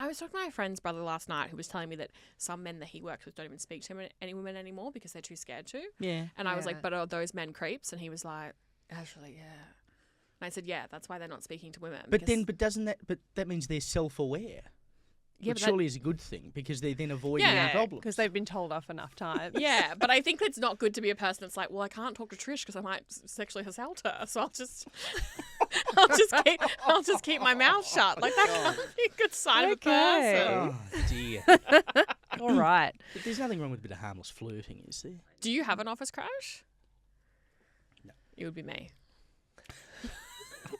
was talking to my friend's brother last night who was telling me that some men that he works with don't even speak to any women anymore because they're too scared to. Yeah. And I was like, but are those men creeps? And he was like, actually, yeah. And I said, yeah, that's why they're not speaking to women. But that means they're self-aware. Yeah, which surely is a good thing because they then avoid any problems. Because they've been told off enough times. Yeah, but I think it's not good to be a person that's like, well, I can't talk to Trish because I might sexually assault her, so I'll just keep my mouth shut. Like that can't be a good sign of a person. Oh dear. All right. But there's nothing wrong with a bit of harmless flirting, is there? Do you have an office crush? No. It would be me.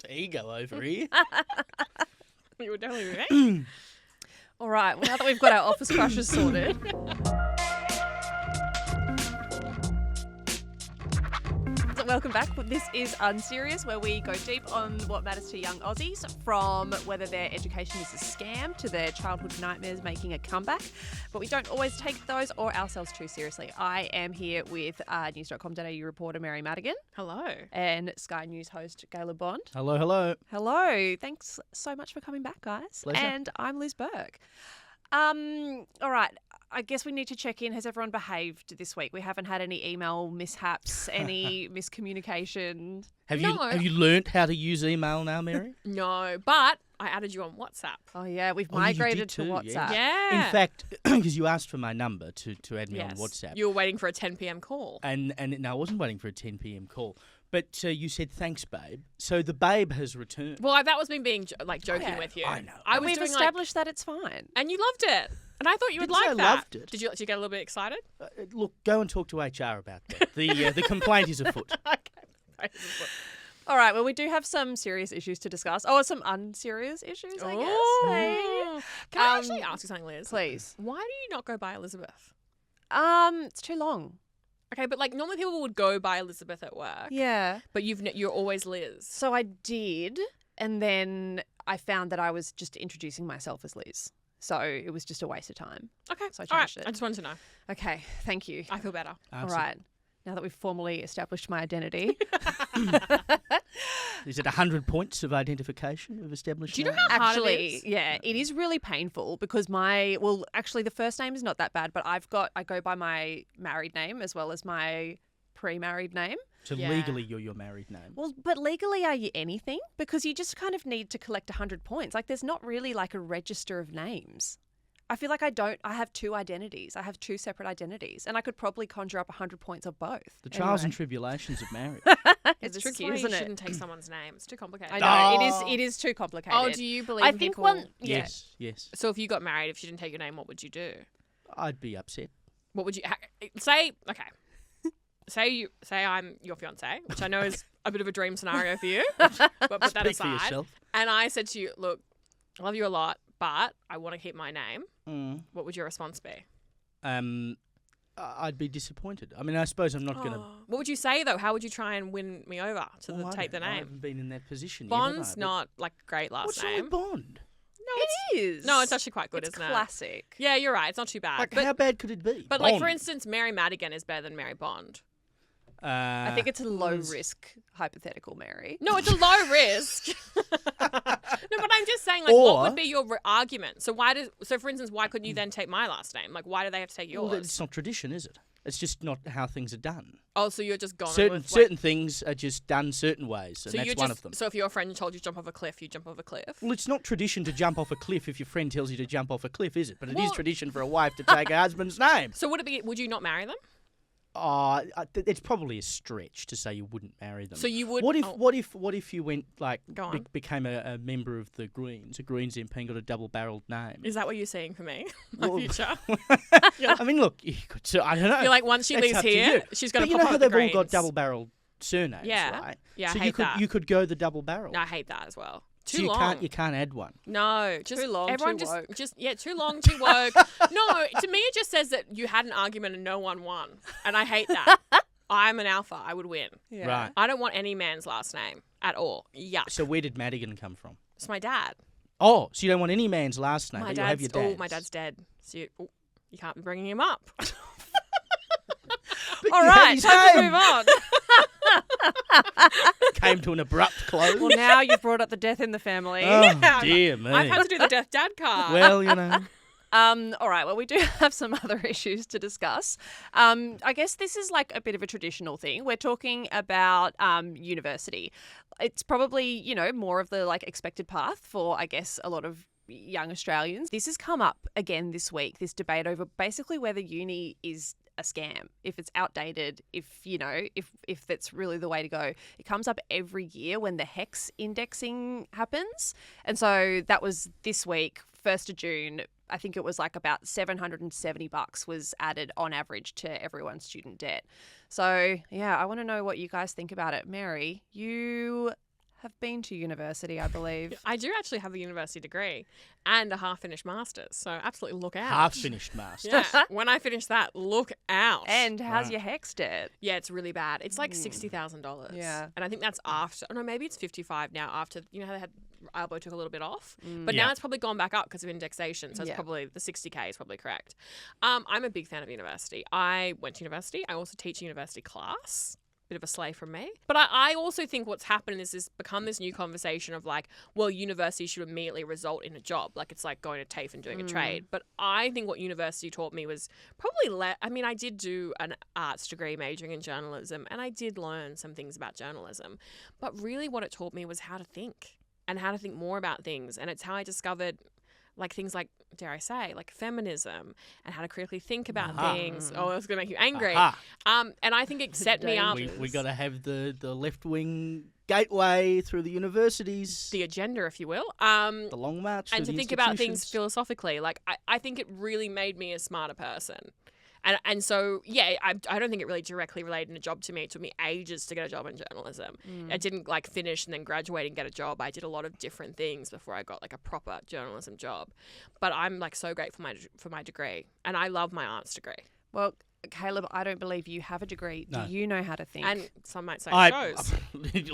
Ego over here. You would definitely be me. All right, well, now that we've got our office crushes sorted. So welcome back. This is Unserious, where we go deep on what matters to young Aussies, from whether their education is a scam to their childhood nightmares making a comeback. But we don't always take those or ourselves too seriously. I am here with news.com.au reporter Mary Madigan. Hello. And Sky News host Gayla Bond. Hello, hello. Hello. Thanks so much for coming back, guys. Pleasure. And I'm Liz Burke. All right. I guess we need to check in. Has everyone behaved this week? We haven't had any email mishaps, any miscommunication. Have you learnt how to use email now, Mary? No, but I added you on WhatsApp. Oh, yeah. We've you migrated did to too, WhatsApp. Yeah. In fact, because you asked for my number to add me on Yes. WhatsApp. You were waiting for a 10 p.m. call. And no, I wasn't waiting for a 10 p.m. call. But you said, thanks, babe. So the babe has returned. Well, that was me being joking with you. I know. I was We've doing established that it's fine. and you loved it. And I thought you would Didn't say like I that. loved it. Did you get a little bit excited? Look, go and talk to HR about that. The complaint is afoot. Okay. All right. Well, we do have some serious issues to discuss. Oh, some unserious issues, I guess. Hey. Can I actually ask you something, Liz? Please. Why do you not go by Elizabeth? It's too long. Okay, but like normally people would go by Elizabeth at work. Yeah. But you're always Liz. So I did, and then I found that I was just introducing myself as Liz. So it was just a waste of time. Okay. So I All right. changed it. I just wanted to know. Okay, thank you. I feel better. All right. Now that we've formally established my identity. Is it 100 points of identification we've established? Do you know now? how hard it Actually, is? yeah, it is really painful because actually the first name is not that bad, but I go by my married name as well as my pre-married name. So Yeah. legally you're your married name. Well, but legally are you anything? Because you just kind of need to collect 100 points. Like there's not really like a register of names. I feel like I have two identities. I have two separate identities and I could probably conjure up 100 points of both. The trials and Anyway. tribulations of marriage. It's This tricky, is why isn't you it? shouldn't take someone's name. It's too complicated. I know, Oh. it is too complicated. Oh, do you believe I in think people? one Yes, yes. So if you got married, if you didn't take your name, what would you do? I'd be upset. What would you say? Okay. Say I'm your fiance, which I know is a bit of a dream scenario for you, but put that Speak for aside. yourself. And I said to you, look, I love you a lot, but I want to keep my name. Mm. What would your response be? I'd be disappointed. I mean, I suppose I'm not going to... What would you say, though? How would you try and win me over to take the I name? haven't been in that position Bond's yet, not like a great last What's name. wrong with Bond? It is. No, it's actually quite good, It's isn't it? classic. Yeah, you're right. It's not too bad. Like, but how bad could it be? but like, Bond. for instance, Mary Madigan is better than Mary Bond. I think it's a low risk hypothetical, Mary. No, it's a low risk. No, but I'm just saying, like, Or- what would be your argument? So for instance, why couldn't you then take my last name? Like, why do they have to take yours? Well, it's not tradition, is it? It's just not how things are done. Oh, so you're just gone Certain things are just done certain ways, and so that's one of them. So if your friend told you to jump off a cliff, you jump off a cliff. Well, it's not tradition to jump off a cliff if your friend tells you to jump off a cliff, is it? But it is Well- tradition for a wife to take her husband's name. So would you not marry them? It's probably a stretch to say you wouldn't marry them. So you would. What if oh, you went like Go on. became a member of the Greens, a Greens MP, and got a double-barrelled name? Is that what you're saying for me, my Well- future? I mean, look, you could, I don't know. You're like, once she That's leaves up to here, you. she's going But to you pop know up how the they've all got Greens. double-barrelled surnames, Yeah. right? Yeah, So I hate that. you could go the double-barrel. No, I hate that as well. So Too you long. you can't add one. No, just Too long, Everyone too just, woke. too long, too woke. No, to me it just says that you had an argument and no one won, and I hate that. I'm an alpha. I would win. Yeah. Right. I don't want any man's last name at all. Yuck. So where did Madigan come from? It's my dad. Oh, so you don't want any man's last name, My but you'll have your dad's. my dad's dead. So you can't be bringing him up. But All you have right, his time to name. move on. Came to an abrupt close. Well, now you've brought up the death in the family. Oh, dear me. I've had to do the death dad card. Well, you know. All right. Well, we do have some other issues to discuss. I guess this is like a bit of a traditional thing. We're talking about university. It's probably, you know, more of the like expected path for, I guess, a lot of young Australians. This has come up again this week, this debate over basically whether uni is a scam, if it's outdated, if, you know, if that's really the way to go. It comes up every year when the HECS indexing happens. And so that was this week, 1st of June. I think it was like about $770 was added on average to everyone's student debt. So, yeah, I want to know what you guys think about it. Mary, you have been to university, I believe. I do actually have a university degree and a half-finished master's, so absolutely look out. Half-finished master. Yeah, when I finish that, look out. And how's your HECS debt? Yeah, it's really bad. It's like $60,000. Yeah. And I think that's after, oh no, maybe it's 55 now after, you know how they had, Albo took a little bit off. But Yeah. now it's probably gone back up because of indexation. So it's Yeah. probably, the 60K is probably correct. I'm a big fan of university. I went to university. I also teach a university class. Bit of a slay from me. But I also think what's happened is this become this new conversation of like, well, university should immediately result in a job. Like it's like going to TAFE and doing a trade. But I think what university taught me was probably I mean, I did do an arts degree majoring in journalism and I did learn some things about journalism. But really what it taught me was how to think and how to think more about things. And it's how I discovered like things like, dare I say, like feminism and how to critically think about things. Oh, it's going to make you angry. And I think it set me up. We got to have the left-wing gateway through the universities. The agenda, if you will. The long march and through to the think about things institutions. philosophically. Like, I think it really made me a smarter person. And so, yeah, I don't think it really directly related in a job to me. It took me ages to get a job in journalism. I didn't like finish and then graduate and get a job. I did a lot of different things before I got like a proper journalism job. But I'm like so grateful for my degree. And I love my arts degree. Well, Caleb, I don't believe you have a degree. No. Do you know how to think? And some might say I shows.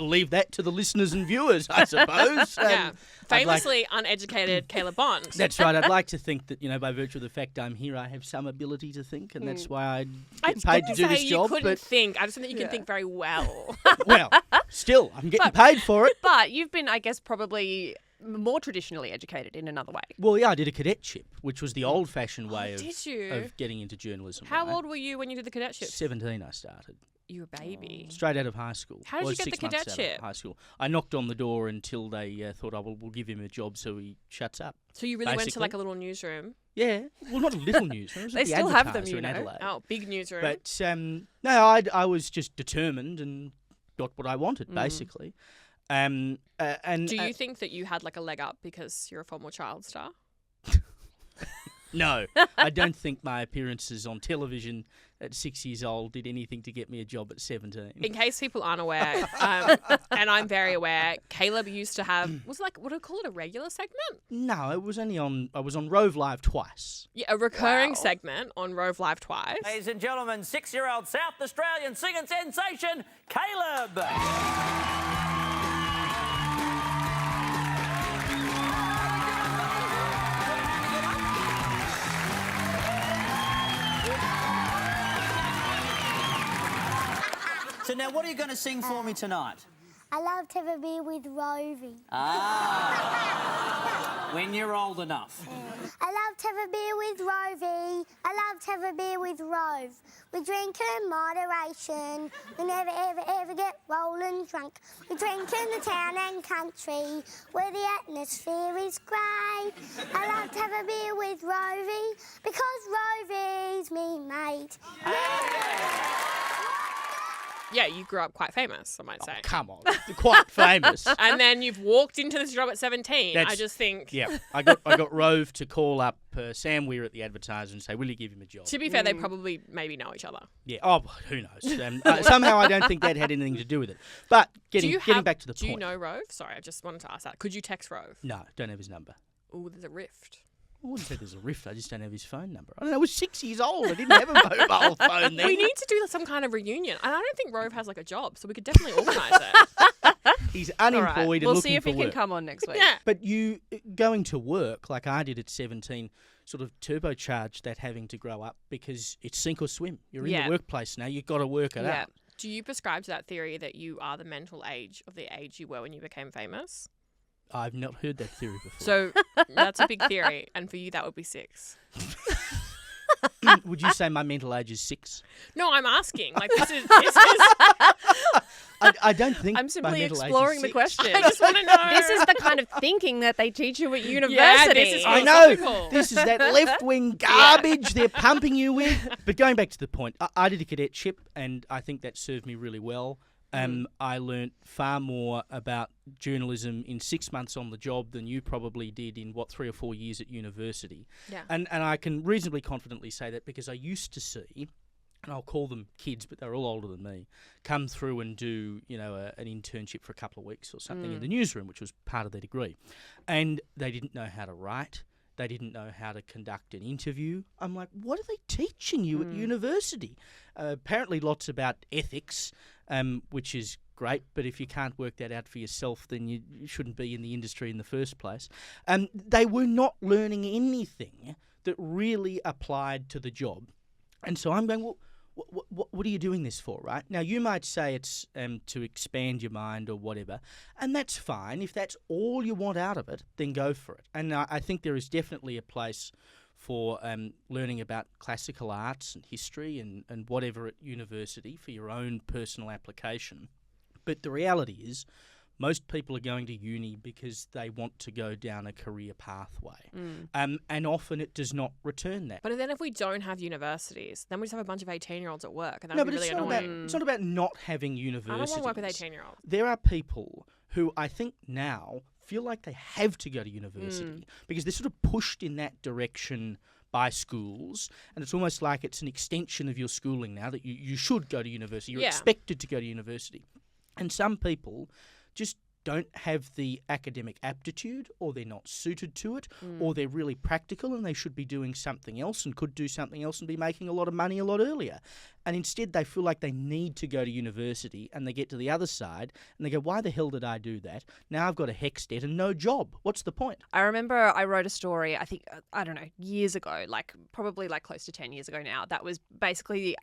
leave that to the listeners and viewers, I suppose. Yeah. I'd like- Famously uneducated Caleb Bond. That's right. I'd like to think that, you know, by virtue of the fact I'm here, I have some ability to think, and that's why I get paid to do this job. You couldn't But, think. I just think that you can think very well. well, still, I'm getting paid for it. But you've been, I guess, probably more traditionally educated in another way. Well, yeah, I did a cadetship, which was the old-fashioned way did you? of getting into journalism. How right? old were you when you did the cadetship? 17 I started. You were a baby. Straight out of high school. How did you Was get the 6 months out of cadetship? high school. I knocked on the door until they thought, oh, well, we'll give him a job so he shuts up. So you really went to Basically. like a little newsroom? Yeah. Well, not a little newsroom. It was They at the still have them, Advertiser you in know. Adelaide. Oh, big newsroom. But no, I was just determined and got what I wanted, basically. And Do you think that you had like a leg up because you're a former child star? No, I don't think my appearances on television at 6 years old did anything to get me a job at 17. In case people aren't aware, and I'm very aware, Caleb used to have, was it like, what do you call it, a regular segment? No, it was only I was on Rove Live twice. Yeah, a recurring segment on Rove Live twice. Ladies and gentlemen, 6-year-old South Australian singing sensation, Caleb. So now, what are you going to sing for me tonight? I love to have a beer with Rosie. When you're old enough. I love to have a beer with Rosie. I love to have a beer with Rove. We drink in moderation. We never, ever, ever get rolling drunk. We drink in the town and country where the atmosphere is great. I love to have a beer with Rosie because Rosie's me mate. Yeah, you grew up quite famous, I might say. Come on, quite famous. And then you've walked into this job at 17. I just think, Yeah, I got Rove to call up Sam Weir at the Advertiser and say, will you give him a job? to be fair, they probably maybe know each other. Yeah, oh, who knows? Somehow I don't think that had anything to do with it. But getting back to the Do point. you know Rove? Sorry, I just wanted to ask that. Could you text Rove? No, don't have his number. Oh, there's a rift. I wouldn't say there's a rift, I just don't have his phone number. I don't know, I was 6 years old, I didn't have a mobile phone then. We need to do some kind of reunion. And I don't think Rove has like a job, so we could definitely organise it. He's All unemployed right. and We'll looking see if for he work. can come on next week. Yeah. But you going to work like I did at 17 sort of turbocharged that having to grow up because it's sink or swim. You're in Yeah. the workplace now. You've got to work it Yeah. out. Do you prescribe to that theory that you are the mental age of the age you were when you became famous? I've not heard that theory before. So that's a big theory, and for you that would be 6. Would you say my mental age is 6? No, I'm asking. Like this is I don't think I'm my simply mental age is exploring the 6. question. I just want to know. This is the kind of thinking that they teach you at university. Yeah, this is I know. philosophical. This is that left-wing garbage they're pumping you with. But going back to the point, I did a cadetship, and I think that served me really well. I learnt far more about journalism in 6 months on the job than you probably did in, 3 or 4 years at university. Yeah. And I can reasonably confidently say that because I used to see, and I'll call them kids, but they're all older than me, come through and do, an internship for a couple of weeks or something in the newsroom, which was part of their degree. And they didn't know how to write. They didn't know how to conduct an interview. I'm like, what are they teaching you at university? Apparently lots about ethics, which is great, but if you can't work that out for yourself, then you shouldn't be in the industry in the first place. They were not learning anything that really applied to the job. And so I'm going, well, what are you doing this for, right? Now, you might say it's to expand your mind or whatever, and that's fine. If that's all you want out of it, then go for it. And I think there is definitely a place for learning about classical arts and history and whatever at university for your own personal application. But the reality is, most people are going to uni because they want to go down a career pathway. And often it does not return that. But then if we don't have universities, then we just have a bunch of 18-year-olds at work, and that would be really annoying. It's not about not having universities. I don't want to work with 18-year-olds. There are people who I think now feel like they have to go to university because they're sort of pushed in that direction by schools, and it's almost like it's an extension of your schooling now that you should go to university. You're expected to go to university. And some people just don't have the academic aptitude, or they're not suited to it, or they're really practical and they should be doing something else and could do something else and be making a lot of money a lot earlier. And instead they feel like they need to go to university, and they get to the other side and they go, why the hell did I do that? Now I've got a HECS debt and no job. What's the point? I remember I wrote a story, I think, years ago, probably close to 10 years ago now, that was basically,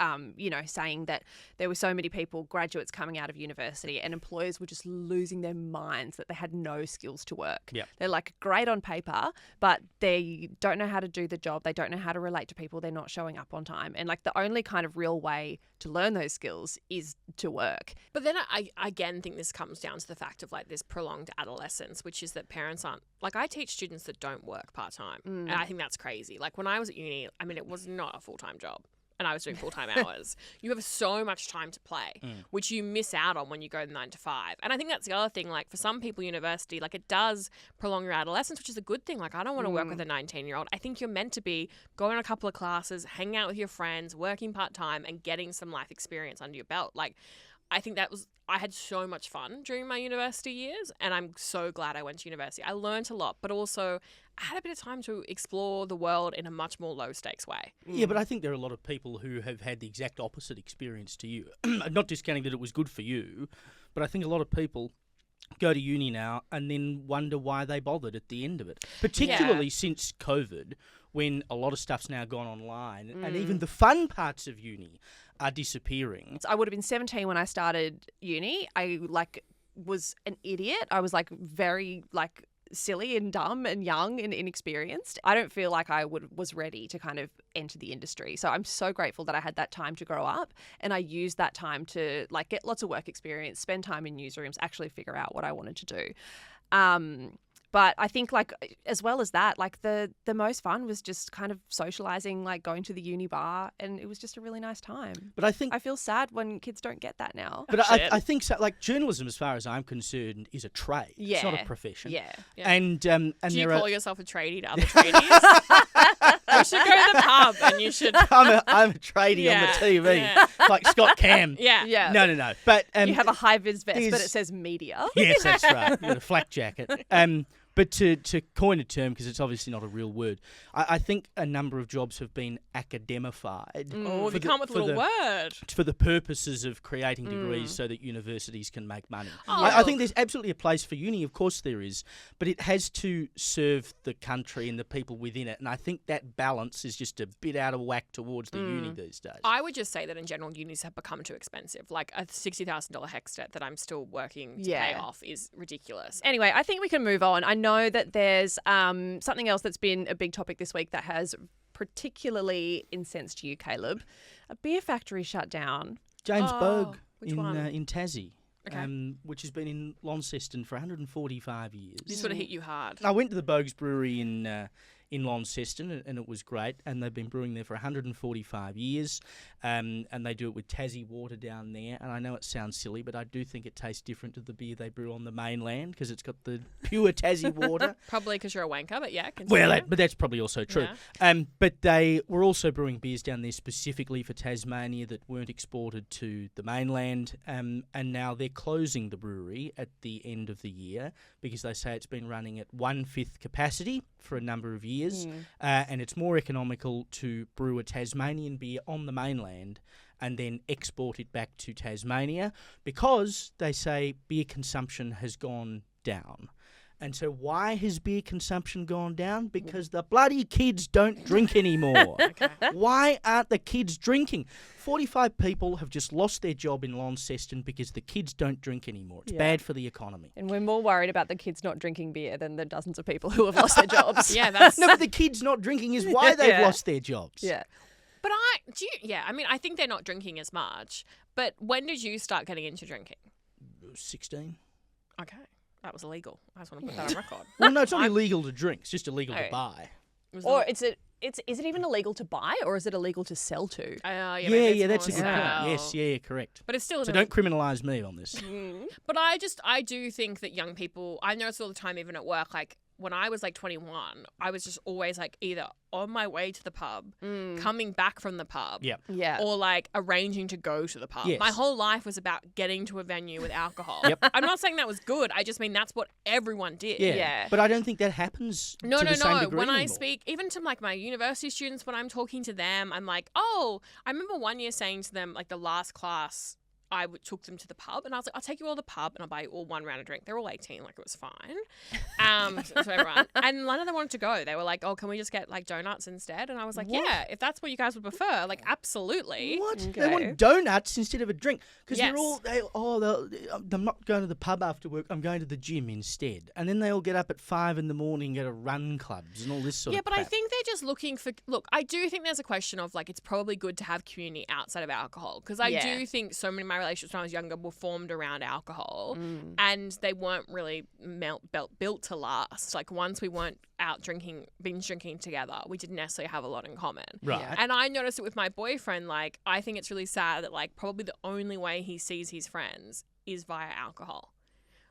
saying that there were so many people, graduates coming out of university, and employers were just losing their minds that they had no skills to work. Yep. They're great on paper, but they don't know how to do the job. They don't know how to relate to people. They're not showing up on time. And the only kind of real way to learn those skills is to work. But then I again think this comes down to the fact of this prolonged adolescence, which is that parents aren't, I teach students that don't work part-time. And I think that's crazy. When I was at uni, it was not a full-time job. And I was doing full-time hours. You have so much time to play, which you miss out on when you go 9 to 5. And I think that's the other thing. For some people, university, it does prolong your adolescence, which is a good thing. I don't want to work with a 19-year-old. I think you're meant to be going a couple of classes, hanging out with your friends, working part-time, and getting some life experience under your belt. I think I had so much fun during my university years, and I'm so glad I went to university. I learned a lot, but also I had a bit of time to explore the world in a much more low-stakes way. Yeah, but I think there are a lot of people who have had the exact opposite experience to you. Not discounting that it was good for you, but I think a lot of people go to uni now and then wonder why they bothered at the end of it, particularly since COVID, when a lot of stuff's now gone online, and even the fun parts of uni are disappearing. I would have been 17 when I started uni. I was an idiot. I was very silly and dumb and young and inexperienced. I don't feel like I was ready to kind of enter the industry. So I'm so grateful that I had that time to grow up, and I used that time to get lots of work experience, spend time in newsrooms, actually figure out what I wanted to do. But I think as well as that, the most fun was just kind of socializing, going to the uni bar, and it was just a really nice time. But I feel sad when kids don't get that now. But I think so. Journalism, as far as I'm concerned, is a trade. Yeah. It's not a profession. Yeah. And do you call yourself a tradie to other tradies? You should go to the pub, and you should. I'm a tradie on the TV, like Scott Cam. Yeah. No. But you have a high vis vest, but it says media. Yes, that's right. You got a flak jacket. But to coin a term, because it's obviously not a real word, I think a number of jobs have been academified. Oh, they come with a little word. For the purposes of creating degrees so that universities can make money. Oh, I think there's absolutely a place for uni, of course there is, but it has to serve the country and the people within it. And I think that balance is just a bit out of whack towards the uni these days. I would just say that in general, unis have become too expensive. Like a $60,000 HECS debt that I'm still working to pay off is ridiculous. Anyway, I think we can move on. I know that there's something else that's been a big topic this week that has particularly incensed you, Caleb. A beer factory shut down. James Bogue which one? in Tassie. Okay. Which has been in Launceston for 145 years. This would have hit you hard. I went to the Bogues Brewery in Launceston, and it was great. And they've been brewing there for 145 years, and they do it with Tassie water down there. And I know it sounds silly, but I do think it tastes different to the beer they brew on the mainland because it's got the pure Tassie water. Probably because you're a wanker, but yeah. Well, but that's probably also true. Yeah. But they were also brewing beers down there specifically for Tasmania that weren't exported to the mainland, and now they're closing the brewery at the end of the year because they say it's been running at 1/5 capacity for a number of years, and it's more economical to brew a Tasmanian beer on the mainland and then export it back to Tasmania because they say beer consumption has gone down. And so why has beer consumption gone down? Because the bloody kids don't drink anymore. Why aren't the kids drinking? 45 people have just lost their job in Launceston because the kids don't drink anymore. It's bad for the economy. And we're more worried about the kids not drinking beer than the dozens of people who have lost their jobs. Yeah, that's... No, but the kids not drinking is why they've lost their jobs. Yeah. But I think they're not drinking as much. But when did you start getting into drinking? 16. Okay. That was illegal. I just want to put that on record. Well, no, it's not illegal to drink. It's just illegal to buy. Or is it even illegal to buy or is it illegal to sell to? Yeah, that's a good point. Yes, yeah, correct. But it's still... So don't criminalise me on this. But I do think that young people... I notice all the time, even at work, like, when I was like 21, I was just always like either on my way to the pub, coming back from the pub, or like arranging to go to the pub. Yes. My whole life was about getting to a venue with alcohol. I'm not saying that was good. I just mean that's what everyone did. Yeah. But I don't think that happens to the same degree When I anymore. speak, even to like my university students, when I'm talking to them, I'm like, oh, I remember one year saying to them, like the last class, I took them to the pub and I was like, I'll take you all to the pub and I'll buy you all one round of drink. They're all 18, like it was fine. So everyone. And none of them wanted to go. They were like, oh, can we just get like donuts instead? And I was like, yeah, if that's what you guys would prefer, like absolutely. What? Okay. They want donuts instead of a drink because Yes. I'm not going to the pub after work. I'm going to the gym instead. And then they all get up at 5 a.m. and go to run clubs and all this sort of Yeah, but crap. I think they're just looking for... Look, I do think there's a question of, like, it's probably good to have community outside of alcohol. Because I do think so many of my relationships when I was younger were formed around alcohol. And they weren't really built to last. Like, once we weren't out binge drinking together, we didn't necessarily have a lot in common. Right. Yeah. And I noticed it with my boyfriend. Like, I think it's really sad that, like, probably the only way he sees his friends is via alcohol.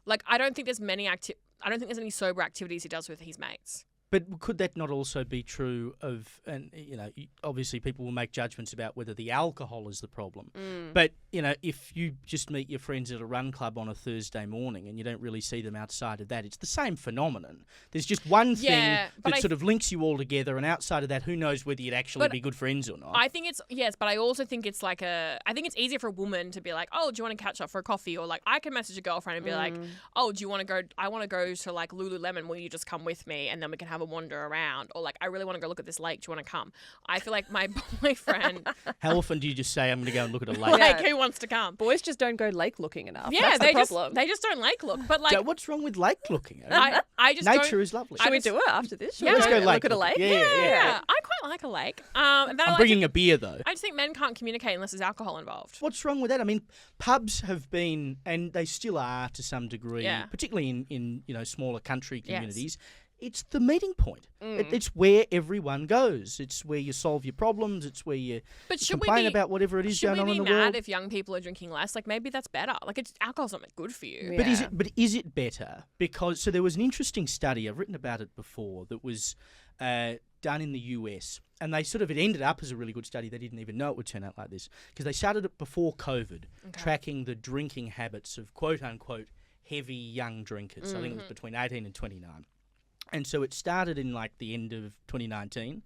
Like, I don't think there's any sober activities he does with his mates. But could that not also be true of, and you know, obviously people will make judgments about whether the alcohol is the problem. But, you know, if you just meet your friends at a run club on a Thursday morning and you don't really see them outside of that, it's the same phenomenon. There's just one thing that sort of links you all together, and outside of that, who knows whether you'd actually be good friends or not. I think but I also think it's like I think it's easier for a woman to be like, oh, do you want to catch up for a coffee? Or like, I can message a girlfriend and be like, oh, do you want to go? I want to go to like Lululemon. Will you just come with me? And then we can have a wander around. Or like, I really want to go look at this lake. Do you want to come? I feel like my boyfriend... How often do you just say, I'm going to go and look at a lake? Like, who wants to come? Boys just don't go lake looking enough. Yeah, That's the problem. they just don't lake look. But like... So what's wrong with lake looking? I just Nature don't... is lovely. Should we do it after this? Should Yeah, we let's go look at a lake? Yeah, I quite like a lake. And then I'm bringing a beer, though. I just think men can't communicate unless there's alcohol involved. What's wrong with that? I mean, pubs have been, and they still are to some degree, particularly in you know, smaller country communities. It's the meeting point. It's where everyone goes. It's where you solve your problems. It's where you complain about whatever it is going on in the world. Should we be mad if young people are drinking less? Like, maybe that's better. Like, alcohol's not good for you. Yeah. But is it better? Because so there was an interesting study, I've written about it before, that was done in the US. And it ended up as a really good study. They didn't even know it would turn out like this. Because they started it before COVID, tracking the drinking habits of quote-unquote heavy young drinkers. I think it was between 18 and 29. And so it started in like the end of 2019.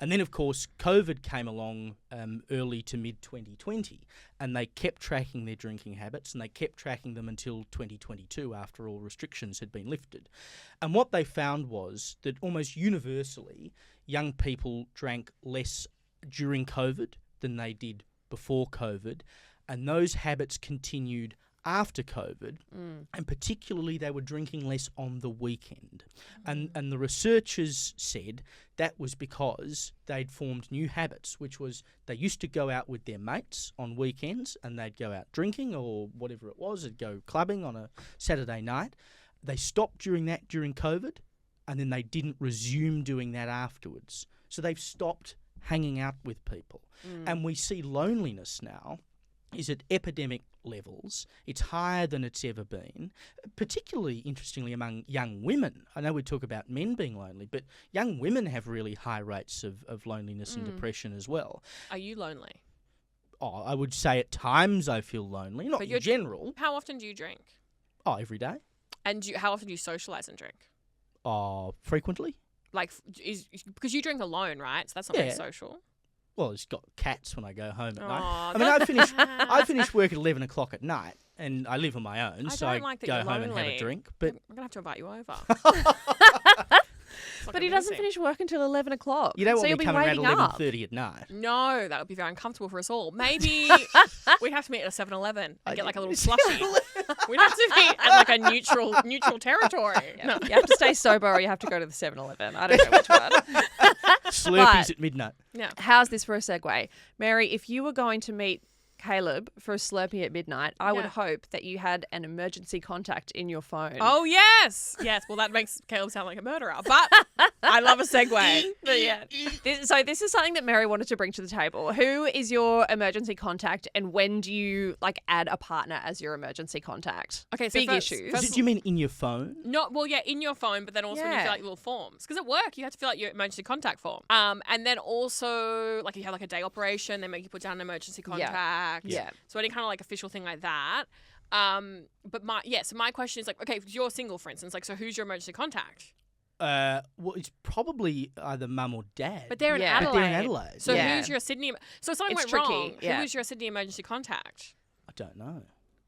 And then, of course, COVID came along early to mid-2020, and they kept tracking their drinking habits, and they kept tracking them until 2022 after all restrictions had been lifted. And what they found was that almost universally, young people drank less during COVID than they did before COVID, and those habits continued after COVID, and particularly they were drinking less on the weekend. And the researchers said that was because they'd formed new habits, which was they used to go out with their mates on weekends and they'd go out drinking or whatever it was, they'd go clubbing on a Saturday night. They stopped doing that during COVID, and then they didn't resume doing that afterwards. So they've stopped hanging out with people. And we see loneliness now is at epidemic levels. It's higher than it's ever been, particularly, interestingly, among young women. I know we talk about men being lonely, but young women have really high rates of loneliness and depression as well. Are you lonely? Oh, I would say at times I feel lonely, not in general. How often do you drink? Oh, every day. And how often do you socialise and drink? Oh, frequently. Like, because you drink alone, right? So that's not very social. Well, it's got cats when I go home at night. Aw, I mean, I finish work at 11 o'clock at night, and I live on my own, so I go home and have a drink. But I'm gonna have to invite you over. But he doesn't finish work until 11 o'clock. You don't so want you'll me be coming around waking up. 11:30 at night. No, that would be very uncomfortable for us all. Maybe we'd have to meet at a 7-Eleven and get like a little slushie. We'd have to meet at like a neutral territory. No. You have to stay sober or you have to go to the 7-Eleven. I don't know which one. Slurpees at midnight. Yeah. How's this for a segue? Mary, if you were going to meet Caleb for a Slurpee at midnight, I would hope that you had an emergency contact in your phone. Oh, yes. Yes. Well, that makes Caleb sound like a murderer. But I love a segue. But yeah. This is something that Mary wanted to bring to the table. Who is your emergency contact, and when do you add a partner as your emergency contact? Okay, so big first, issues. Do you mean in your phone? In your phone, but then also when you fill out your little forms. Because at work, you have to fill out your emergency contact form. And then also, like, you have like a day operation, they make you put down an emergency contact. Yeah. So any kind of like official thing like that. But my question is like, okay, if you're single, for instance, like, so who's your emergency contact? Well, it's probably either mum or dad. But they're in Adelaide. But they're in Adelaide. So who's your Sydney? So if something went wrong, Yeah. who is your Sydney emergency contact? I don't know.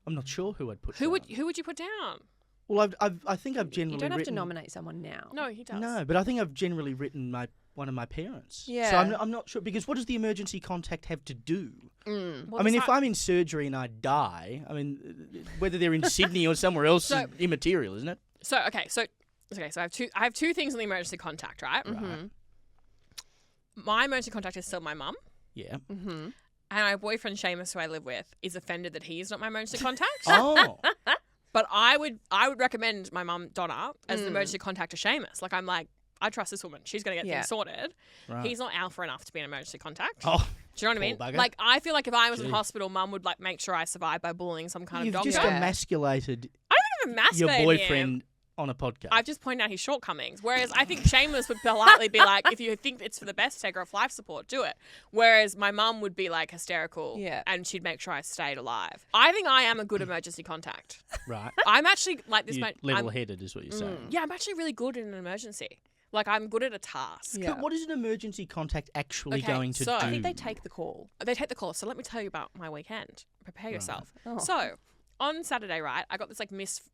I'm not sure who I'd put Who down. would you put down? Well, I think I've generally You don't have to written... nominate someone now. No, he does. No, but I think I've generally written one of my parents. Yeah. So I'm not sure, because what does the emergency contact have to do? Well, I mean, if I'm in surgery and I die, I mean, whether they're in Sydney or somewhere else is immaterial, isn't it? So I have two things on the emergency contact, right? Right. My emergency contact is still my mum. Yeah. And my boyfriend Seamus, who I live with, is offended that he is not my emergency contact. Oh. But I would recommend my mum Donna as the emergency contact to Seamus. Like, I'm like, I trust this woman. She's going to get things sorted. Right. He's not alpha enough to be an emergency contact. Oh. Do you know what I mean? Bugger. Like, I feel like if I was in Gee. hospital, mum would like make sure I survived by bullying some kind You've of doctor. just emasculated I don't even your emasculate boyfriend him. on a podcast. I've just pointed out his shortcomings. Whereas I think Seamus would politely be like, if you think it's for the best, take her off life support, do it. Whereas my mum would be like hysterical and she'd make sure I stayed alive. I think I am a good emergency contact. Right. I'm actually like this. You're level-headed is what you're saying. Yeah, I'm actually really good in an emergency. Like, I'm good at a task. Yeah. But what is an emergency contact actually Okay, going to so- do? I I think they take the call. They take the call. So let me tell you about my weekend. Prepare yourself. Oh. So on Saturday, right, I got this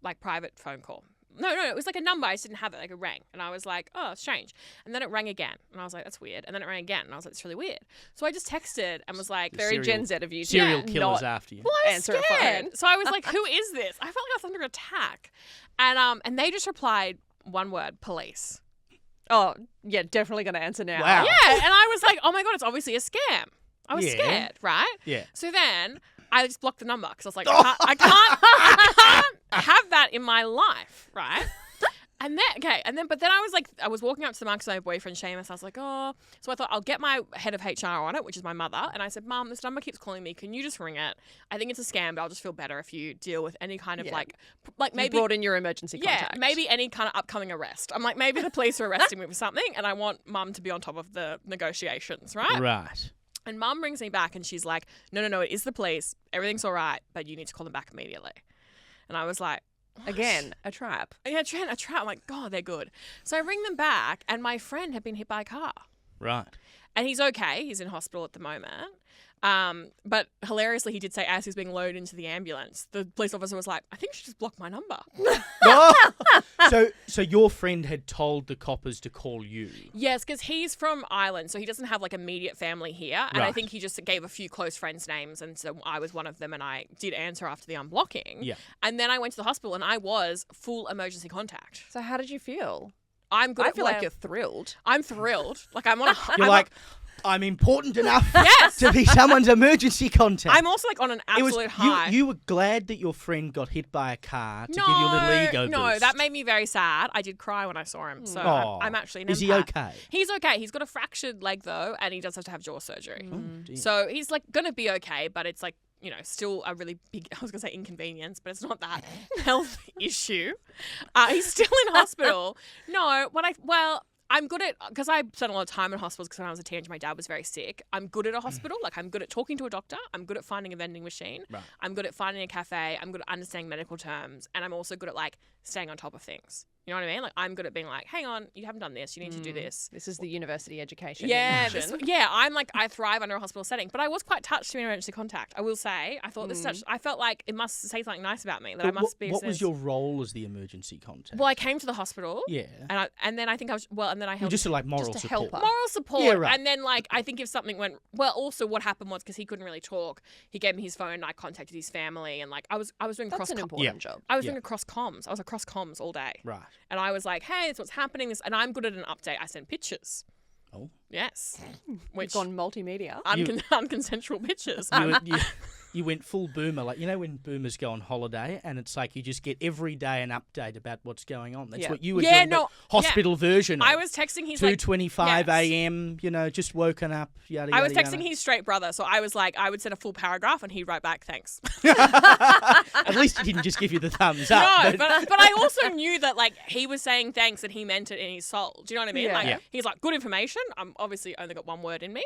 like private phone call. No, it was like a number. I just didn't have it. Like, it rang. And I was like, oh, strange. And then it rang again. And I was like, that's weird. And then it rang again. And I was like, it's really weird. So I just texted and was like, Very Gen Z of you. to Serial not killers after you. well, I was answer a scared. phone. So I was like, who is this? I felt like I was under attack. And they just replied one word, police. Oh, yeah, definitely going to answer now. Wow. Yeah. And I was like, oh my God, it's obviously a scam. I was Yeah. scared, right? Yeah. So then I just blocked the number because I was like, I can't have that in my life, right? But then I was walking up to the mark to my boyfriend Seamus. I was like, oh, so I thought I'll get my head of HR on it, which is my mother. And I said, Mum, this number keeps calling me. Can you just ring it? I think it's a scam, but I'll just feel better if you deal with any kind of Yeah. like You maybe. brought in your emergency contact. Maybe any kind of upcoming arrest. I'm like, maybe the police are arresting me for something, and I want Mum to be on top of the negotiations, right? Right. And Mum brings me back and she's like, no, it is the police. Everything's all right, but you need to call them back immediately. And I was like, Again, a trap. Yeah, a trap. I'm like, God, they're good. So I ring them back, and my friend had been hit by a car. Right. And he's okay. He's in hospital at the moment. But hilariously, he did say as he was being loaded into the ambulance, the police officer was like, I think you should just block my number. So your friend had told the coppers to call you. Yes, because he's from Ireland, so he doesn't have like immediate family here. And I Right. think he just gave a few close friends' names. And so I was one of them, and I did answer after the unblocking. Yeah. And then I went to the hospital, and I was full emergency contact. So how did you feel? I'm good I at feel like you're thrilled. I'm thrilled. Like I'm on a You're like, I'm important enough Yes. to be someone's emergency contact. I'm also like on an It was absolute high. you were glad that your friend got hit by a car to give you a little ego No, boost. that made me very sad. I did cry when I saw him. So Aw. I'm actually an Is he empath. okay? He's okay. He's got a fractured leg though, and he does have to have jaw surgery. Oh, dear. So he's like gonna be okay, but it's like, you know, still a really big, I was gonna say inconvenience, but it's not that health issue. He's still in hospital. No, I'm good at, because I spent a lot of time in hospitals because when I was a teenager, my dad was very sick. I'm good at a hospital. Like, I'm good at talking to a doctor. I'm good at finding a vending machine. Right. I'm good at finding a cafe. I'm good at understanding medical terms. And I'm also good at, like, staying on top of things. You know what I mean? Like, I'm good at being like, hang on, you haven't done this. You need to do this. This is the university education. Yeah, in action. I'm like, I thrive under a hospital setting. But I was quite touched to be an emergency contact. I will say, I thought I felt like it must say something nice about me. That I But must be. what was your role as the emergency contact? Well, I came to the hospital. Yeah. And then I think I was, and then I You're held just like moral Just a support. helper. moral support. Yeah, right. And then, like, I think if something went well, also what happened was because he couldn't really talk, he gave me his phone and I contacted his family. And, like, I was doing That's cross an com- important job. I was Yeah. doing cross comms. I was across comms all day. Right. And I was like, hey, this is what's happening. And I'm good at an update. I send pictures. Oh. Yes. We've Which gone multimedia. unconsensual pictures. You went full boomer, like, you know when boomers go on holiday and it's like you just get every day an update about what's going on. That's Yeah. what you were Yeah, doing. no, but hospital version. I of was texting his like 2:25 yes. a.m. You know, just woken up. Yada I yada. was texting yada. his straight brother, so I was like, I would send a full paragraph and he'd write back, thanks. At least he didn't just give you the thumbs up. No, but I also knew that like he was saying thanks and he meant it in his soul. Do you know what I mean? Yeah. Like Yeah. he's like, good information. I'm obviously only got one word in me.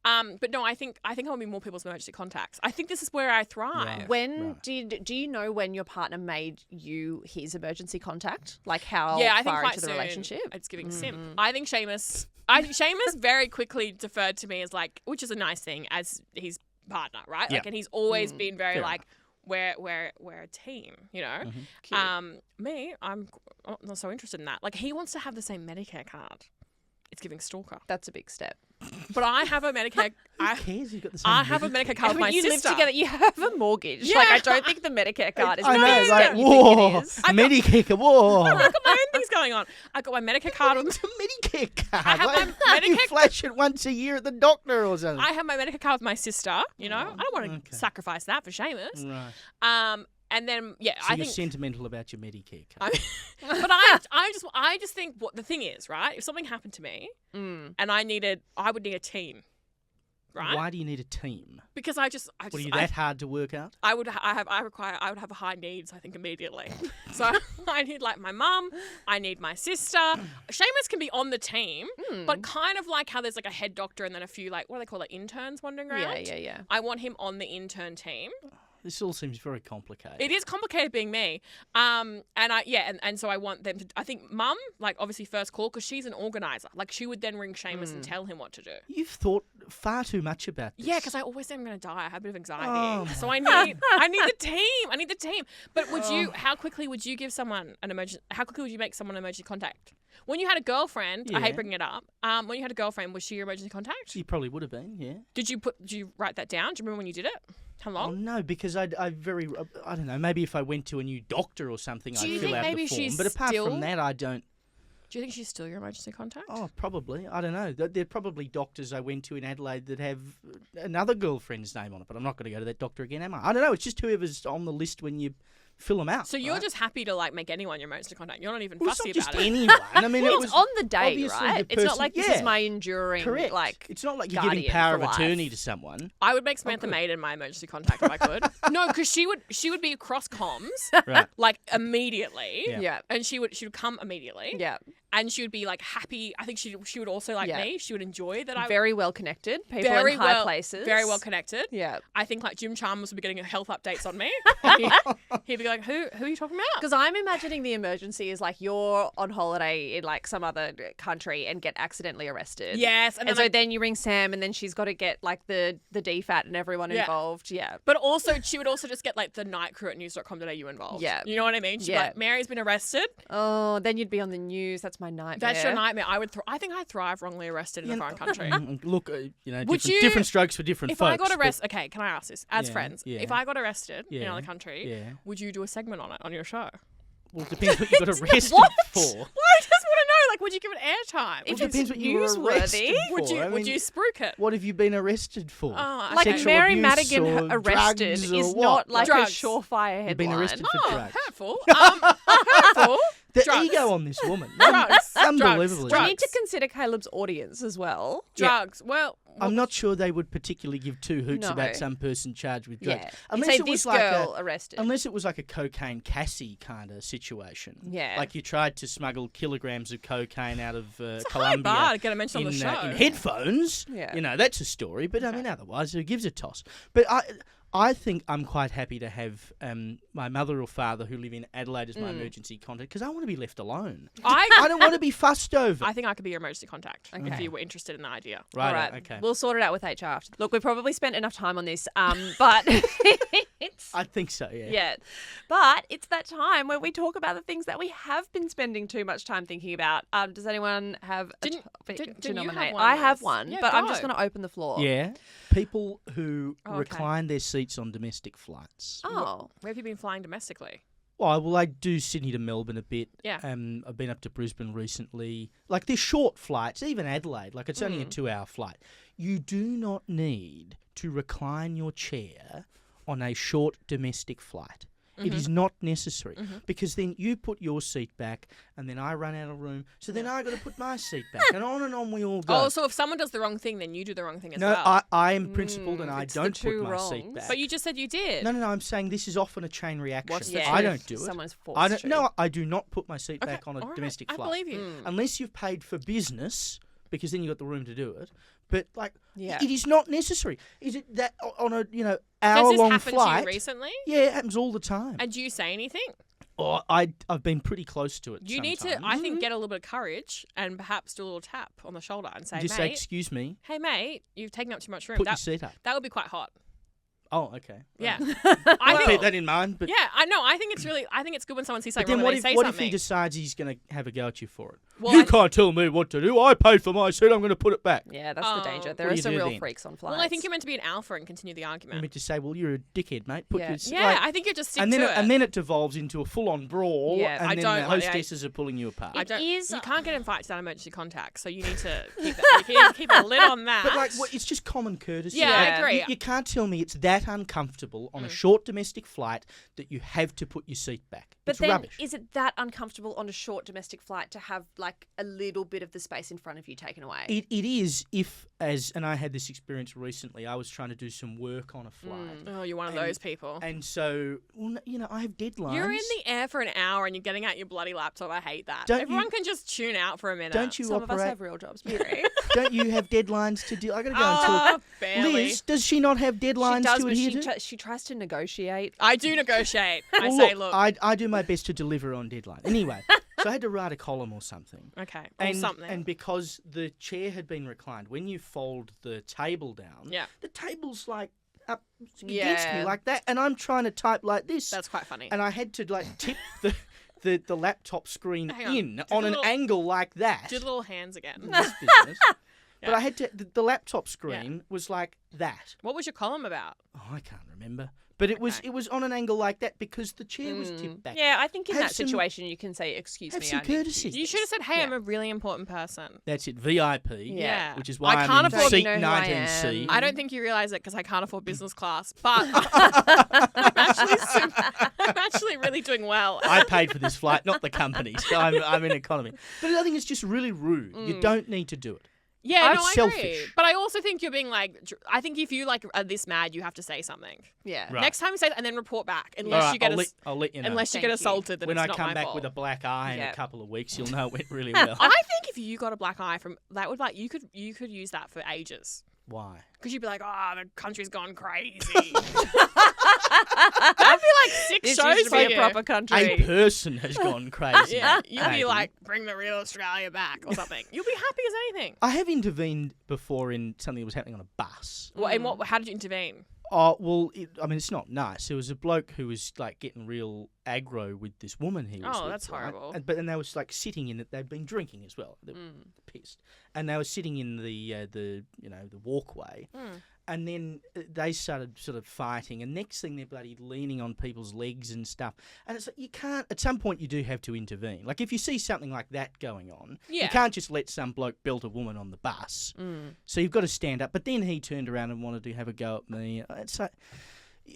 But no, I think I want to be more people's emergency contacts. I think this is where I thrive. Right. When do you know when your partner made you his emergency contact? Like how Yeah, I think far quite into the soon. relationship? It's giving simp. I think Seamus very quickly deferred to me as like, which is a nice thing as his partner, right? Yeah. Like, and he's always been very Fair like, we're a team, you know. Me, I'm not so interested in that. Like, he wants to have the same Medicare card. It's giving stalker. That's a big step. But I have a Medicare. Who cares? You've got the same I have a Medicare. Medicare card with my you sister. live together. You have a mortgage. Yeah. Like I don't think the Medicare card is I the know, big like, step you think whoa, it is. Medicare, whoa. I've got my own things going on. I got my Medicare card. It's a Medicare card. I have Like, my you Medicare- flash it once a year at the doctor or something. I have my Medicare card with my sister. You know, I don't want to okay. sacrifice that for Seamus. Right. And then So I you're think. sentimental about your Medicare card. But I just think what the thing is, right? If something happened to me and I would need a team, right? Why do you need a team? Because I What are you that hard to work out? I would have high needs, I think, immediately. So I need like my mum, I need my sister. Seamus can be on the team, but kind of like how there's like a head doctor and then a few like, what do they call it, interns wandering around? Yeah. I want him on the intern team. This all seems very complicated. It is complicated being me. And so I want them to, I think mum, like obviously first call because she's an organizer. Like she would then ring Seamus and tell him what to do. You've thought far too much about this. Yeah, because I always say I'm going to die. I have a bit of anxiety. Oh, So I need the team. I need the team. But how quickly would you give someone how quickly would you make someone an emergency contact? When you had a girlfriend, I Yeah. hate bringing it up. When you had a girlfriend, was she your emergency contact? You probably would have been, yeah. Did you write that down? Do you remember when you did it? How Oh, long? no, because I don't know, maybe if I went to a new doctor or something, Do I'd you fill think out maybe the form. she's But apart still- from that, I don't. Do you think she's still your emergency contact? Oh, probably. I don't know. There are probably doctors I went to in Adelaide that have another girlfriend's name on it, but I'm not going to go to that doctor again, am I? I don't know. It's just whoever's on the list when you fill them out. So you're right? just happy to like make anyone your emergency contact. You're not even Well, it's fussy not just about it. anyone. I mean, Well, it it's was on the day, obviously right? the It's not person- like this yeah. is my enduring Correct. like. It's not like you're giving guardian power for of life. attorney to someone. I would make Samantha good. Maiden my emergency contact if I could. No, because she would be across comms Right. like immediately. Yeah. Yeah. And she would come immediately. Yeah. and she would be like happy. I think she would also like me. She would enjoy that. Very well connected. People in high places. Very well connected. Yeah. I think like Jim Chalmers would be getting health updates on me. He'd be like, who are you talking about? Because I'm imagining the emergency is like you're on holiday in like some other country and get accidentally arrested. Yes. And so then you ring Sam and then she's got to get like the DFAT and everyone involved. Yeah. But also she would also just get like the night crew at news.com.au involved. Yeah. You know what I mean? She'd be like, Mary's been arrested. Oh, then you'd be on the news. That's my nightmare. That's your nightmare. I think I thrive wrongly arrested in a foreign country. Look, different strokes for different if folks. I got arrested, okay, can I ask this? As friends, yeah. if I got arrested in another country, would you do a segment on it on your show? Well, it depends what you got arrested What? for. Well, I just want to know, like, would you give it airtime? If It depends what you were arrested Would for. you would you spruik it? What have you been arrested for? Oh, Like Sexual Mary abuse Madigan or arrested drugs or is what? not like Drugs. a surefire headline. You've been arrested for Oh, drugs. hurtful. Hurtful. The drugs. ego on this woman. Drugs. Unbelievable. Drugs. We need to consider Caleb's audience as well. Drugs. Well, I'm not sure they would particularly give two hoots No. about some person charged with drugs. Yeah. Unless You'd say it was this like girl arrested. Unless it was like a cocaine Cassie kind of situation. Yeah. Like you tried to smuggle kilograms of cocaine out of it's a high Colombia. bar to get a mention on in, the show. in headphones. Yeah. You know, that's a story. But I mean, otherwise, who gives a toss? But I think I'm quite happy to have my mother or father who live in Adelaide as my emergency contact because I want to be left alone. I don't want to be fussed over. I think I could be your emergency contact if you were interested in the idea. Right, All right. okay. We'll sort it out with HR after. Look, we've probably spent enough time on this, but it's I think so, yeah. yeah. But it's that time where we talk about the things that we have been spending too much time thinking about. Does anyone have a topic didn't to you nominate? have one, I have Liz? one, Yeah, but I'm go. just going to open the floor. Yeah. People who okay. recline their seats on domestic flights. Oh. Where have you been flying domestically? Well, I do Sydney to Melbourne a bit. Yeah. I've been up to Brisbane recently. Like, they're short flights, even Adelaide. Like, it's only a 2-hour flight. You do not need to recline your chair on a short domestic flight. It is not necessary because then you put your seat back and then I run out of room. So then I got to put my seat back and on we all go. Oh, so if someone does the wrong thing, then you do the wrong thing as no, well. I am principled and I it's the don't put two my seat wrongs. back. But you just said you did. No, I'm saying this is often a chain reaction. What's the I truth? don't do it. Someone's forced I don't. to. No, I do not put my seat Okay, back on a all right, domestic I flight. believe you. Unless you've paid for business, because then you've got the room to do it. But like, Yeah. it is not necessary. Is it that on a Has this hour-long happened flight? to you recently? Yeah, it happens all the time. And do you say anything? Oh, I've been pretty close to it. You need to, I think, get a little bit of courage and perhaps do a little tap on the shoulder and say, Just mate, say, excuse me, hey, mate, you've taken up too much room. put your seat up. That would be quite hot. Oh, okay. Yeah. I'll I keep think, that in mind. But yeah, I know. I think it's good when someone sees but something then wrong what and they say if something. he decides he's going to have a go at you for it? Well, You I- can't tell me what to do. I paid for my seat. I'm going to put it back. Yeah, that's the danger. Oh. There What are do you some do real then? freaks on flights. Well, I think you're meant to be an alpha and continue the You argument. meant to say, well, you're a dickhead, mate. Put Yeah. your Yeah, like, I think you just stick and then to it. and then it devolves into a full-on brawl. Yeah, and I then don't the like- hostesses are pulling you apart. I don't. is- You can't get invited to that emergency contact, so you need to keep that. You need to keep a lid on that. But like, it's just common courtesy. Yeah, I Like, agree. You can't tell me it's that uncomfortable on a short domestic flight that you have to put your seat back. But It's then, rubbish. is it that uncomfortable on a short domestic flight to have like a little bit of the space in front of you taken away? It is if, and I had this experience recently, I was trying to do some work on a flight. Oh, you're one of And- those people. And so, well, I have deadlines. You're in the air for an hour and you're getting out your bloody laptop. I hate that. Don't Everyone you- can just tune out for a minute. Don't you Some of us operate? have real jobs, Mary. Don't you have deadlines to do? I got to go and Oh, talk. barely. Liz, does she not have deadlines she does, to but adhere to? she tries to negotiate. I do negotiate. I Well, say, look. I do my best to deliver on deadline. Anyway, so I had to write a column or something. Okay. Or And, something. and because the chair had been reclined, when you fold the table down, Yeah. the table's like up against Yeah. me like that, and I'm trying to type like this. That's quite funny. And I had to like tip the laptop screen Hang on. in Do on the an little- angle like that. Do the little hands again. This business. But Yeah. I had to. The laptop screen was like that. What was your column about? Oh, I can't remember. But it was Okay. it was on an angle like that because the chair was tipped back. Yeah, I think in Have that some- situation you can say, "Excuse have me, some I need to courtesy. use You should have this." said, hey, Yeah. I'm a really important person. That's it. VIP. Yeah. Which is why I I'm can't in afford- seat You know who I 19C. am. I don't think you realise it because I can't afford business class, but I'm actually really doing well. I paid for this flight, not the company. So I'm in economy. But I think it's just really rude. You don't need to do it. Yeah, That's no, I agree. selfish. But I also think you're being like, I think if you like are this mad, you have to say something. Yeah. Right. Next time you say that and then report back. All Unless right, you get I'll let you know. unless you Thank get you. assaulted, then when it's I not come my back fault. with a black eye in Yeah. a couple of weeks, you'll know it went really well. I think if you got a black eye from that would like you could use that for ages. Why? Because you'd be like, oh, the country's gone crazy. That'd be like 6 This shows used to for be you. a proper country. A person has gone crazy. Yeah, you'd be Maybe. like, bring the real Australia back or something. You'll be happy as anything. I have intervened before in something that was happening on a bus. Well, and how did you intervene? Oh, well, it's not nice. There was a bloke who was, like, getting real aggro with this woman he was Oh, with, that's right? horrible. But then they was, like, sitting in it. They'd been drinking as well. They were pissed. And they were sitting in the walkway. And then they started sort of fighting. And next thing, they're bloody leaning on people's legs and stuff. And it's like, you can't... At some point, you do have to intervene. Like, if you see something like that going on, Yeah. you can't just let some bloke belt a woman on the bus. So you've got to stand up. But then he turned around and wanted to have a go at me. It's like...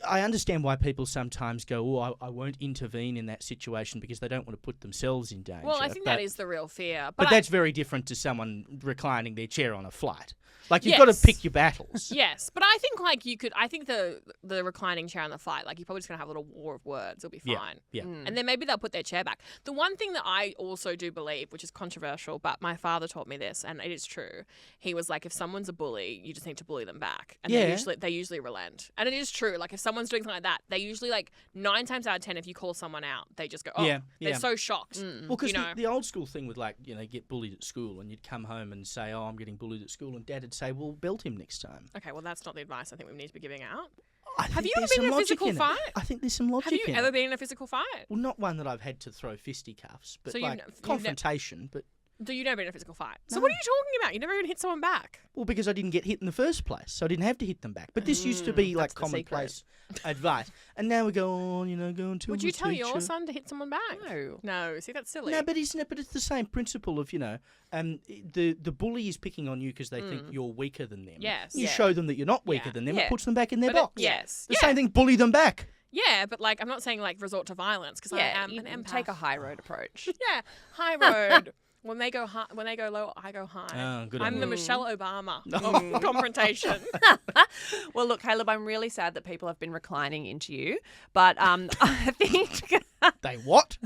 I understand why people sometimes go, oh, I won't intervene in that situation because they don't want to put themselves in danger. Well, I think that is the real fear. But I- that's very different to someone reclining their chair on a flight. Like, you've got to Yes. pick your battles. Yes, but I think like you could. I think the reclining chair on the flight, like you're probably just gonna have a little war of words. It'll be fine. Yeah. And then maybe they'll put their chair back. The one thing that I also do believe, which is controversial, but my father taught me this, and it is true. He was like, if someone's a bully, you just need to bully them back, and Yeah. they usually relent. And it is true. Like if someone's doing something like that, they usually like 9 times out of 10, if you call someone out, they just go, oh, Yeah, they're yeah. so shocked. Well, because you know. the old school thing with, like, get bullied at school and you'd come home and say, oh, I'm getting bullied at school, and Dad would say, well, belt him next time. Okay, well that's not the advice I think we need to be giving out. I think you ever there's been in some a logic physical in it. fight? I think there's some logic Have you in ever it. been in a physical fight? Well, not one that I've had to throw fisticuffs, but So like confrontation. But Do you never been in a physical fight? So No. what are you talking about? You never even hit someone back. well, because I didn't get hit in the first place, so I didn't have to hit them back. But this used to be like that's the commonplace advice, and now we go on, going to. Would you tell your son to hit someone back? No. No. See, that's silly. No, but isn't it? But it's the same principle of the bully is picking on you because they think you're weaker than them. Yes. You Yeah. show them that you're not weaker Yeah. than them. Yeah. It puts them back in their But box. yes. The Yeah. same thing. Bully them back. Yeah, but like I'm not saying like resort to violence because I Yeah, am you an empath. take a high road approach. Yeah, high road. When they go high, when they go low, I go high. Oh, good on I'm the you. Michelle Obama of confrontation. Well, look, Caleb, I'm really sad that people have been reclining into you, but I think, They what?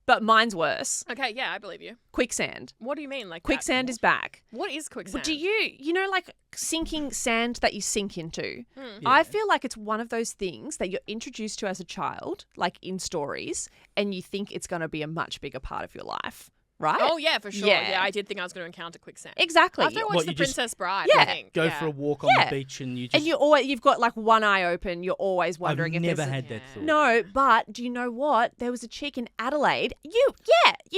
but mine's worse. Okay, yeah, I believe you. Quicksand. What do you mean, like Quicksand is back. What is quicksand? But do you like sinking sand that you sink into? Hmm. I feel like it's one of those things that you're introduced to as a child, like in stories, and you think it's going to be a much bigger part of your life, right? Oh yeah, for sure. Yeah. Yeah, I did think I was going to encounter quicksand. Exactly. After I watched What, The you just- Princess Bride, Yeah. I think. Go yeah. for a walk on Yeah. the beach and you just. And you've got like one eye open. You're always wondering I've if never there's had that Yeah. thought. No, but do you know what? There was a chick in Adelaide. You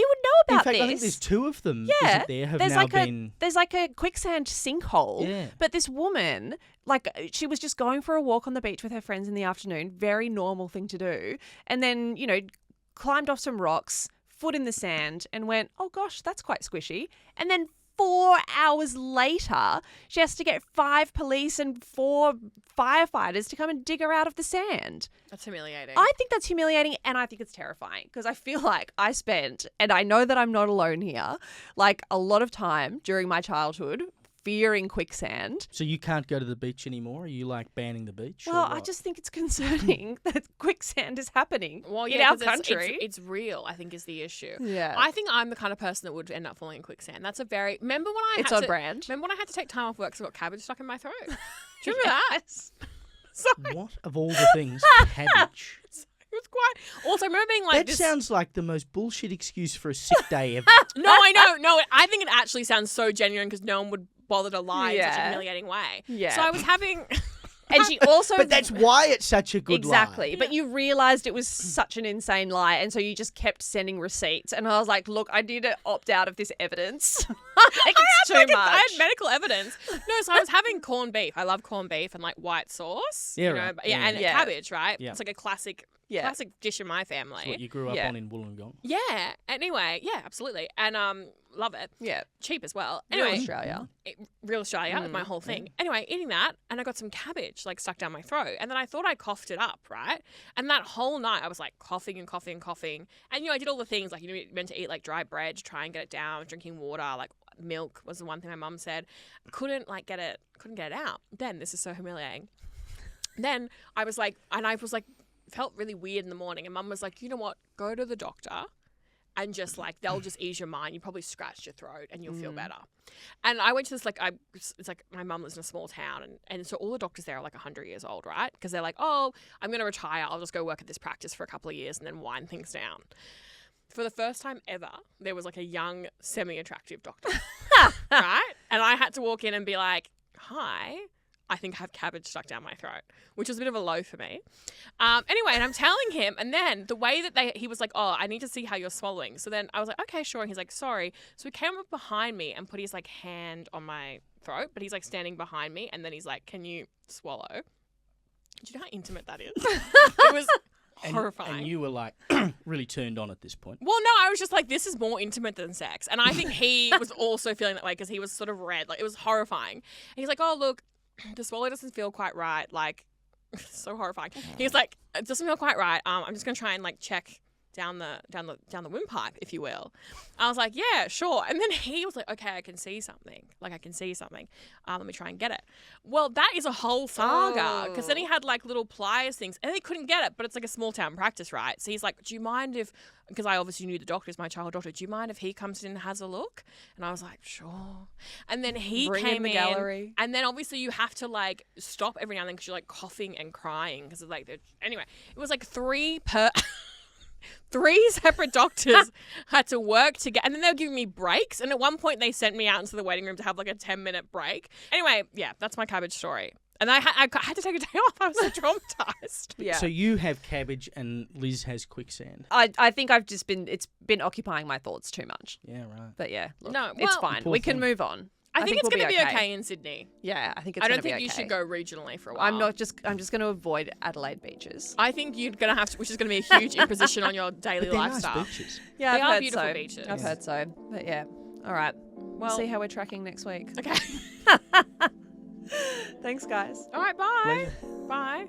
would know In about fact, this. I think there's 2 of them. Yeah, Isn't there? Have there's now like been. there's like a quicksand sinkhole. Yeah. But this woman, like, she was just going for a walk on the beach with her friends in the afternoon. Very normal thing to do. And then, climbed off some rocks, foot in the sand, and went, oh gosh, that's quite squishy. And then 4 hours later, she has to get 5 police and 4 firefighters to come and dig her out of the sand. That's humiliating. I think that's humiliating, and I think it's terrifying because I feel like I spent, and I know that I'm not alone here, like a lot of time during my childhood fearing quicksand. So you can't go to the beach anymore? Are you like banning the beach? or Well, I what? just think it's concerning that quicksand is happening Well, in yeah, our 'cause it's- country. It's real, I think, is the issue. Yeah. I think I'm the kind of person that would end up falling in quicksand. That's a very... Remember when I It's had on to... brand. Remember when I had to take time off work because I got cabbage stuck in my throat? Do you remember that? Sorry. What of all the things? Cabbage. It was quite... Also, I remember being like... That this... sounds like the most bullshit excuse for a sick day ever. No, I know. No, I think it actually sounds so genuine because no one would bother to lie in such a Yeah. humiliating way. Yeah. So I was having... And she also... But that's why it's such a good Exactly. lie. But you realised it was such an insane lie, and so you just kept sending receipts. And I was like, look, I need to opt out of this evidence. Like, it's too much. I had medical evidence. No, so I was having corned beef. I love corned beef and like white sauce. Yeah, you know, right. but- yeah, Yeah. and Yeah. cabbage, right? Yeah. It's like a classic Yeah. dish in my family. It's what you grew up Yeah. on in Wollongong. Yeah. Anyway, yeah, absolutely. And love it. Yeah. Cheap as well. Real Anyway, Australia. real Australia, my whole thing. Anyway, eating that, and I got some cabbage like stuck down my throat, and then I thought I coughed it up, right? And that whole night I was like coughing and coughing and coughing, and I did all the things like you're meant to eat like dry bread to try and get it down, drinking water, like milk was the one thing my mum said. Couldn't get it out. Then this is so humiliating. Then I was like, felt really weird in the morning, and mum was like, you know what? Go to the doctor. And just they'll just ease your mind. You probably scratched your throat and you'll feel better. And I went to this, it's like my mum lives in a small town. And so all the doctors there are 100 years old, right? Because they're like, oh, I'm going to retire. I'll just go work at this practice for a couple of years and then wind things down. For the first time ever, there was a young, semi-attractive doctor, right? And I had to walk in and be like, hi, I think I have cabbage stuck down my throat, which was a bit of a low for me. Anyway, and I'm telling him, and then the way that he was like, oh, I need to see how you're swallowing. So then I was like, okay, sure. And he's like, sorry. So he came up behind me and put his hand on my throat, but he's standing behind me. And then he's like, can you swallow? Do you know how intimate that is? It was horrifying. And you were really turned on at this point. Well, no, I was just like, this is more intimate than sex. And I think he was also feeling that way because he was sort of red. It was horrifying. And he's like, oh, look, the swallow doesn't feel quite right. So horrifying. He was like, it doesn't feel quite right. I'm just gonna try and check down the windpipe, if you will. I was like, yeah, sure. And then he was like, okay, I can see something. I can see something. Let me try and get it. Well, that is a whole saga because then he had little pliers things and he couldn't get it. But it's a small town practice, right? So he's like, do you mind if, because I obviously knew the doctor is my childhood doctor, do you mind if he comes in and has a look? And I was like, sure. And then he came in the gallery. And then obviously you have to stop every now and then because you're coughing and crying because of anyway, it was three separate doctors had to work together, and then they were giving me breaks. And at one point, they sent me out into the waiting room to have a 10-minute break. Anyway, yeah, that's my cabbage story. And I had to take a day off. I was so traumatized. Yeah. So you have cabbage, and Liz has quicksand. I think it's been occupying my thoughts too much. Yeah, right. But yeah, look, No, it's well- fine. Poor We can thing. move on. I think it's we'll going to be okay in Sydney. Yeah, I think it's I going don't to be think okay. you should go regionally for a while. I'm just going to avoid Adelaide beaches. I think you're going to have to, which is going to be a huge imposition on your daily But they're lifestyle. nice beaches. Yeah, They I've are heard beautiful so. beaches. I've heard so. But yeah, all right. Well, We'll see how we're tracking next week. Okay. Thanks, guys. All right, bye. Pleasure. Bye.